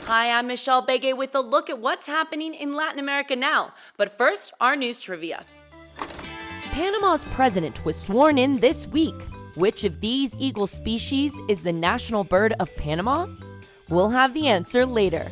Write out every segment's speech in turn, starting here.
Hi, I'm Michelle Begue with a look at what's happening in Latin America now. But first, our news trivia. Panama's president was sworn in this week. Which of these eagle species is the national bird of Panama? We'll have the answer later.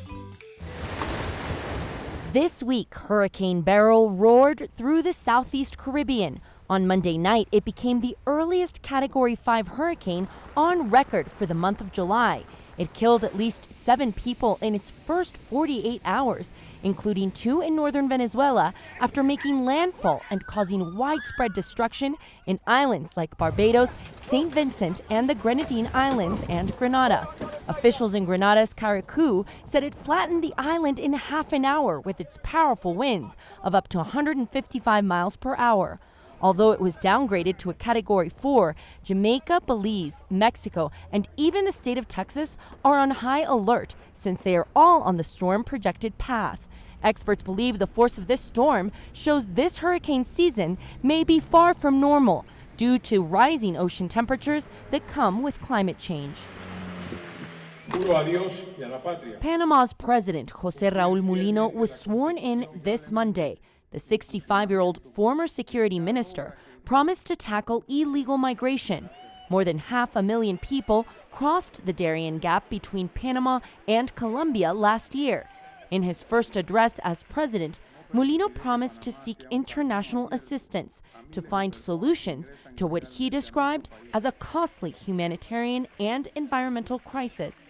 This week, Hurricane Beryl roared through the southeast Caribbean. On Monday night, it became the earliest Category 5 hurricane on record for the month of July. It killed at least 7 people in its first 48 hours, including 2 in northern Venezuela, after making landfall and causing widespread destruction in islands like Barbados, St. Vincent, and the Grenadine Islands and Grenada. Officials in Grenada's Carriacou said it flattened the island in half an hour with its powerful winds of up to 155 miles per hour. Although it was downgraded to a Category 4, Jamaica, Belize, Mexico, and even the state of Texas are on high alert since they are all on the storm projected path. Experts believe the force of this storm shows this hurricane season may be far from normal due to rising ocean temperatures that come with climate change. Panama's president, José Raúl Mulino, was sworn in this Monday. The 65-year-old former security minister promised to tackle illegal migration. More than 500,000 people crossed the Darien Gap between Panama and Colombia last year. In his first address as president, Mulino promised to seek international assistance to find solutions to what he described as a costly humanitarian and environmental crisis.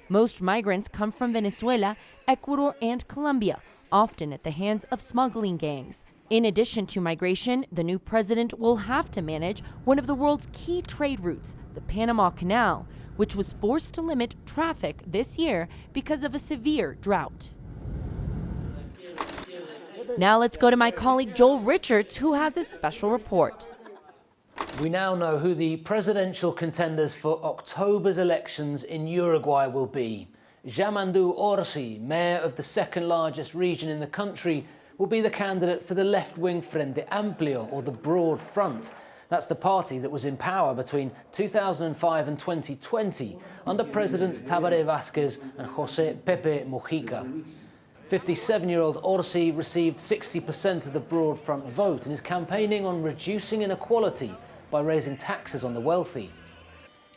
Most migrants come from Venezuela, Ecuador, and Colombia, often at the hands of smuggling gangs. In addition to migration, the new president will have to manage one of the world's key trade routes, the Panama Canal, which was forced to limit traffic this year because of a severe drought. Now let's go to my colleague Joel Richards, who has a special report. We now know who the presidential contenders for October's elections in Uruguay will be. Yamandu Orsi, mayor of the second largest region in the country, will be the candidate for the left-wing Frente Amplio, or the Broad Front. That's the party that was in power between 2005 and 2020 under Presidents Tabaré Vázquez and José Pepe Mujica. 57-year-old Orsi received 60% of the Broad Front vote and is campaigning on reducing inequality by raising taxes on the wealthy.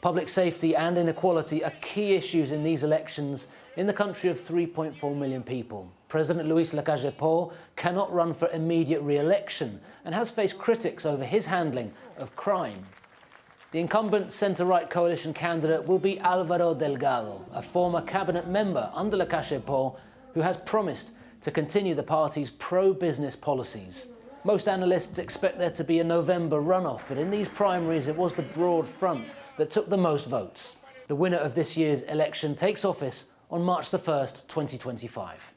Public safety and inequality are key issues in these elections in the country of 3.4 million people. President Luis Lacalle Pou cannot run for immediate re-election and has faced critics over his handling of crime. The incumbent centre-right coalition candidate will be Álvaro Delgado, a former cabinet member under Lacalle Pou, who has promised to continue the party's pro-business policies. Most analysts expect there to be a November runoff, but in these primaries it was the Broad Front that took the most votes. The winner of this year's election takes office on March the 1st, 2025.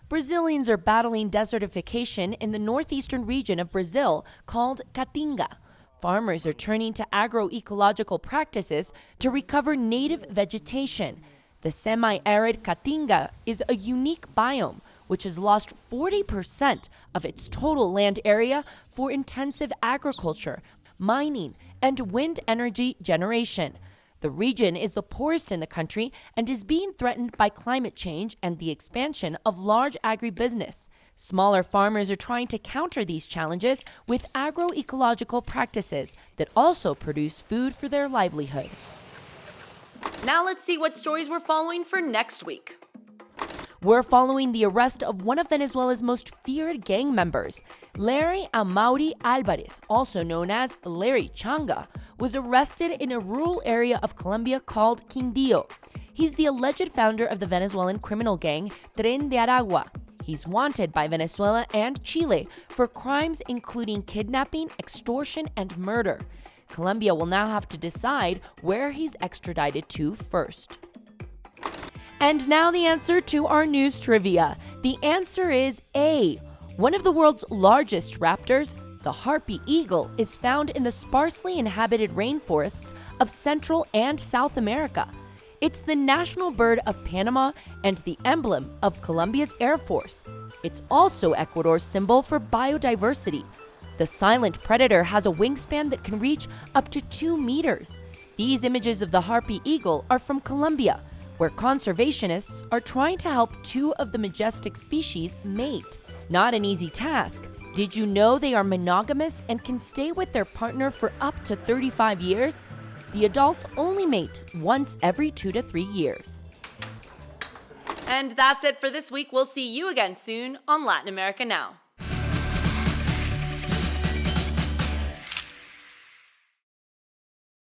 Brazilians are battling desertification in the northeastern region of Brazil called Caatinga. Farmers are turning to agroecological practices to recover native vegetation. The semi-arid Caatinga is a unique biome which has lost 40% of its total land area for intensive agriculture, mining, and wind energy generation. The region is the poorest in the country and is being threatened by climate change and the expansion of large agribusiness. Smaller farmers are trying to counter these challenges with agroecological practices that also produce food for their livelihood. Now let's see what stories we're following for next week. We're following the arrest of one of Venezuela's most feared gang members. Larry Amaury Alvarez, also known as Larry Changa, was arrested in a rural area of Colombia called Quindío. He's the alleged founder of the Venezuelan criminal gang Tren de Aragua. He's wanted by Venezuela and Chile for crimes including kidnapping, extortion, and murder. Colombia will now have to decide where he's extradited to first. And now the answer to our news trivia. The answer is A. One of the world's largest raptors, the harpy eagle, is found in the sparsely inhabited rainforests of Central and South America. It's the national bird of Panama and the emblem of Colombia's Air Force. It's also Ecuador's symbol for biodiversity. The silent predator has a wingspan that can reach up to 2 meters. These images of the harpy eagle are from Colombia, where conservationists are trying to help two of the majestic species mate. Not an easy task. Did you know they are monogamous and can stay with their partner for up to 35 years? The adults only mate once every 2 to 3 years. And that's it for this week. We'll see you again soon on Latin America Now.